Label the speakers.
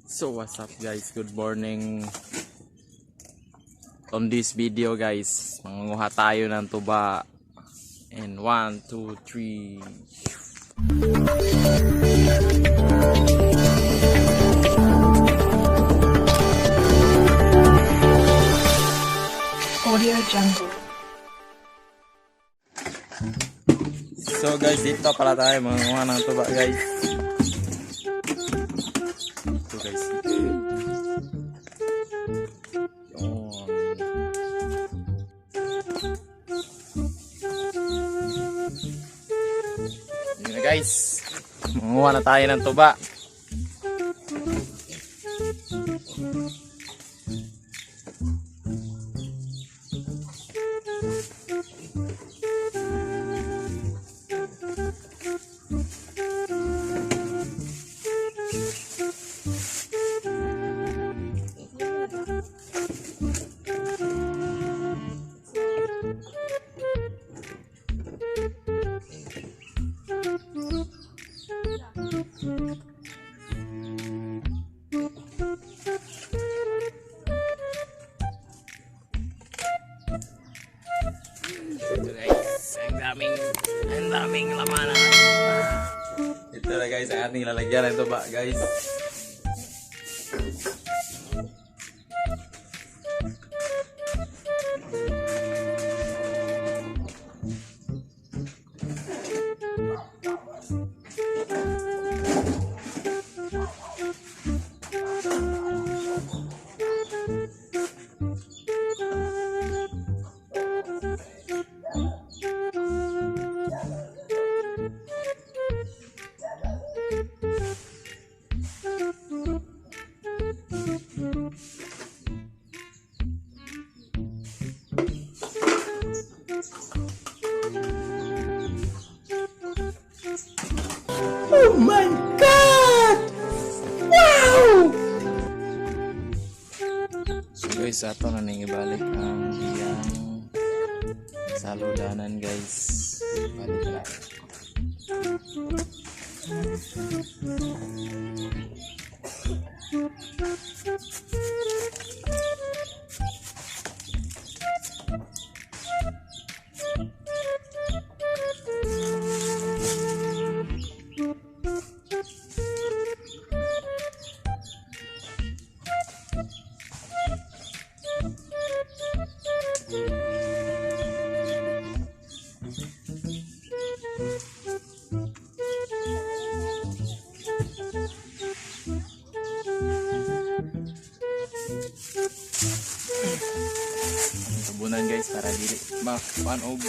Speaker 1: So what's up guys, good morning. On this video guys, mangunguha tayo ng tuba. And 1, 2, 3.
Speaker 2: Audio Jungle.
Speaker 1: So guys, dito pala tayo mangunguha ng tuba guys. Ito guys, yun na guys, mangunguha na tayo ng tuba. Ang daming laman. Ito na guys, ang ating lalagyan ng tuba guys.
Speaker 2: Oh my God! Wow!
Speaker 1: So guys, ato na nang ibalik ang iyang saludanan guys. Balik lang. Tubunan guys para dili makuan og